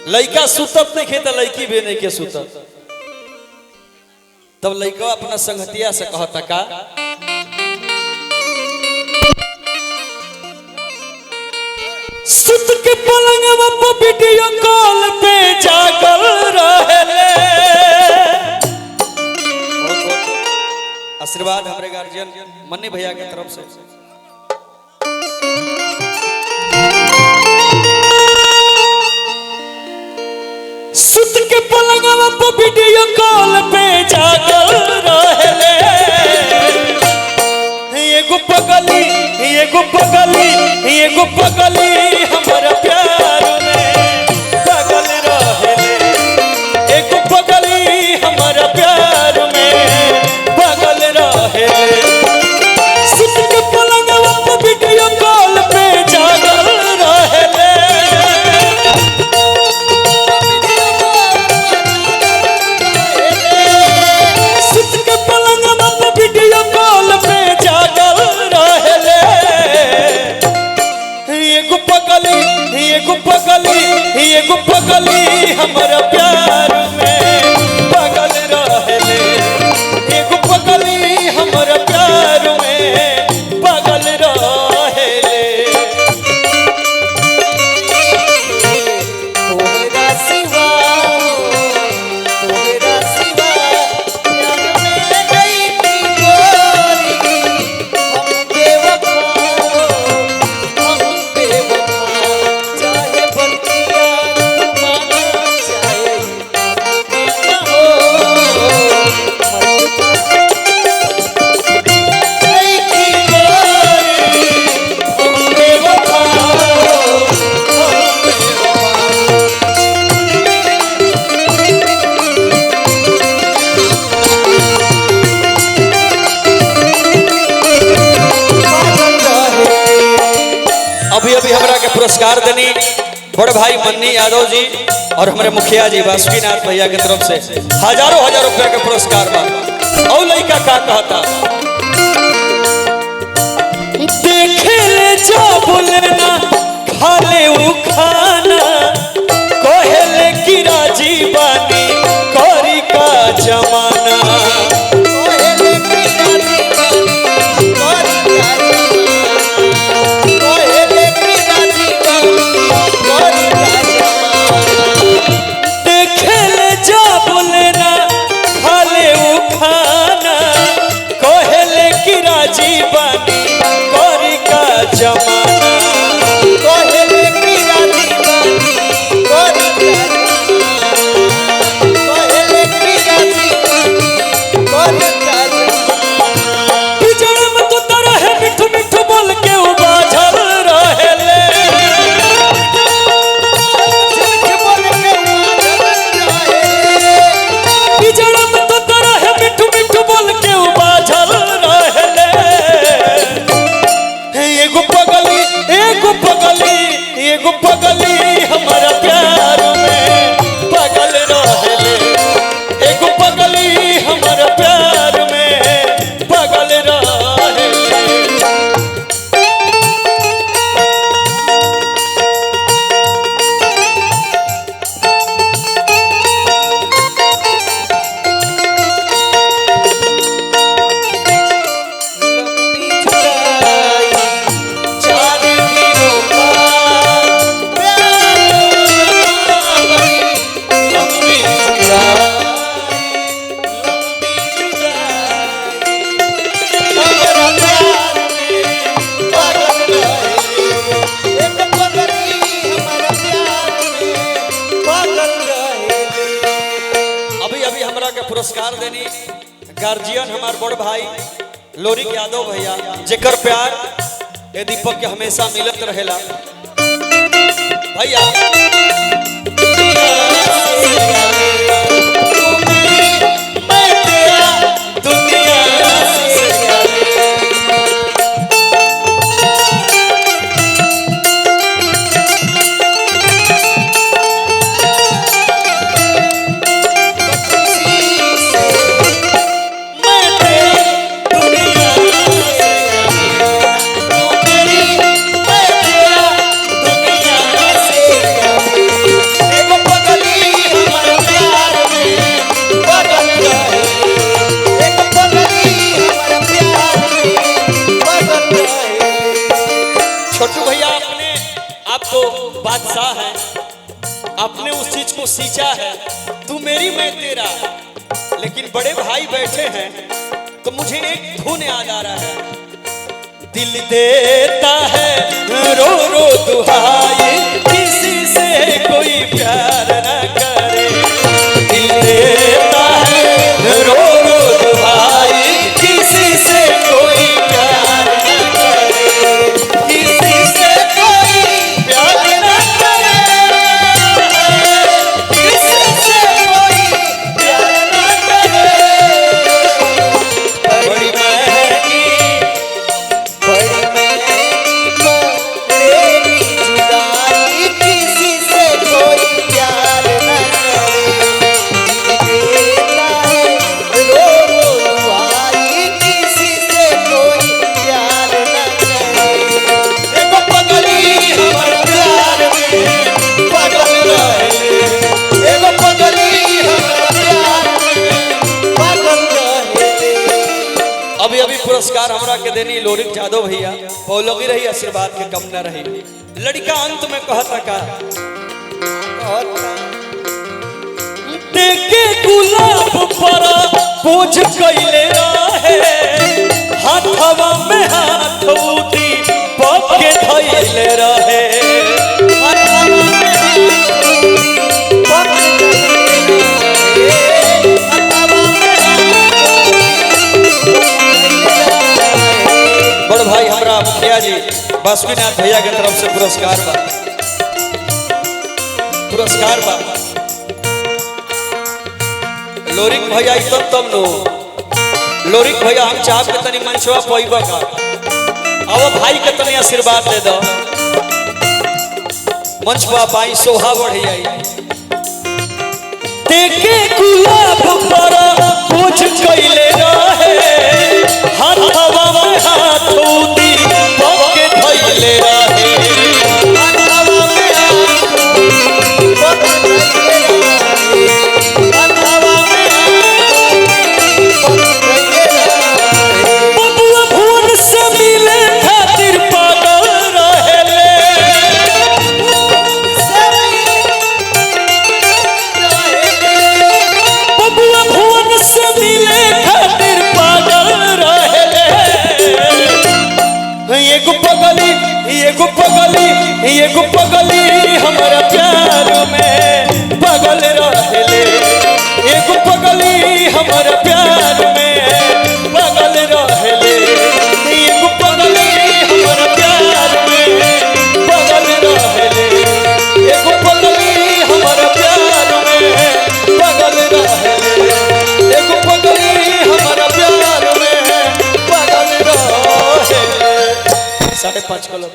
लड़का सुतत नहीं खेता लड़की भी नहीं के सुतत। तब लड़का अपना संगतिया से कहता का सुत के पलंगवा पे वीडियो कॉल पे जागल रहे। आशीर्वाद हमारे गार्जियन मन्नी भैया की तरफ से। सुत के पलंगवा पे वीडियो कॉल पे जागल रहे। एगो पगली हमारा प्यार में पागल रहे। एगो पगली हमारा प्यार में पागल रहे। सुत के पलंगवा पे वीडियो कॉल पे जागल रहे। सुत के पलंगवा पे वीडियो कॉल पे जागल रहे। एगो पगली हमारा प्यार में पागल रहे। एगो पगली हमारा प्यार में पागल रहे। तोहरा सिवा प्यार में गई थी गोरी। हम बेवफा चाहे बतिया माना चाहे ना हो। गई थी गोरी हम बेवफा अभी अभी हमरा के पुरस्कार देनी बड़ भाई मन्नी यादव जी और हमारे मुखिया जी बासुकीनाथ भैया की तरफ से हजारों रुपया के पुरस्कार बा। और लड़का का कहता देखे ले जा बोलेना खा ले उ खाना कहेले कि राजी बानी करी का जमाना। एगो पगली हमारा प्यार में पागल रहे। एगो पगली हमारा प्यार में पागल रहे। पुरस्कार देनी गार्जियन हमार बड़ भाई लोरिक यादव भैया जेकर प्यार ए दीपक के हमेशा मिलत रहेला भैया। बादशाह है, आपने उस चीज को सींचा है, तू मेरी मैं तेरा। लेकिन बड़े भाई बैठे हैं तो मुझे एक धुन याद आ रहा है। दिल देता है रो रो दुहाई, किसी से कोई प्यार न करे। दिल देता है रो रो दुहाई, किसी से कोई प्यार न करे, किसी से कोई प्यार न करे, किसी से कोई प्यार न करे। बड़ी महंगी जुदाई, किसी से कोई प्यार न करे। देता है रो रो दुआई, किसी से कोई प्यार न करे। एगो पगली हमर प्यार में पागल रहे, एगो पगली हमर प्यार में पागल रहे। अभी अभी पुरस्कार हमरा के देनी लोरिक यादव भैया, पौलोगी रही, आशीर्वाद के कम न रही। लड़का अंत में कहता का, देखे गुलाब पर पूछ कैले रहे, हाथवा में हाथ उठी पके धैले रहे। बड़ भाई हमरा मुखिया जी बासुकीनाथ भैया के तरफ से पुरस्कार बा, पुरस्कार बा। लोरिक भैया तब तब नो, लोरिक भैया हम चाहब के तनी मंचवा पइबा का, अब भाई के तनी आशीर्वाद दे दो, मंच पर पाई शोभा बढ़ जाई। देखे गुलाब पर कुछ कैले रहे, हाथवा में हाथ उठी पके धैले रहे। बबुआ भुवन से मिले खातिर पागल रहेले, बबुआ भुवन से मिले खातिर पागल रहेले। एगो पगली, एगो पगली, एगो पगली हमारा प्यार में पागल रहेले, एगो पगली हमारा प्यार में पागल रहेले, एगो पगली हमारा प्यार में पागल रहेले, एगो पगली हमारा प्यार में पागल रहेले, एगो पगली हमारा प्यार में पागल रहेले। 5.5 कलम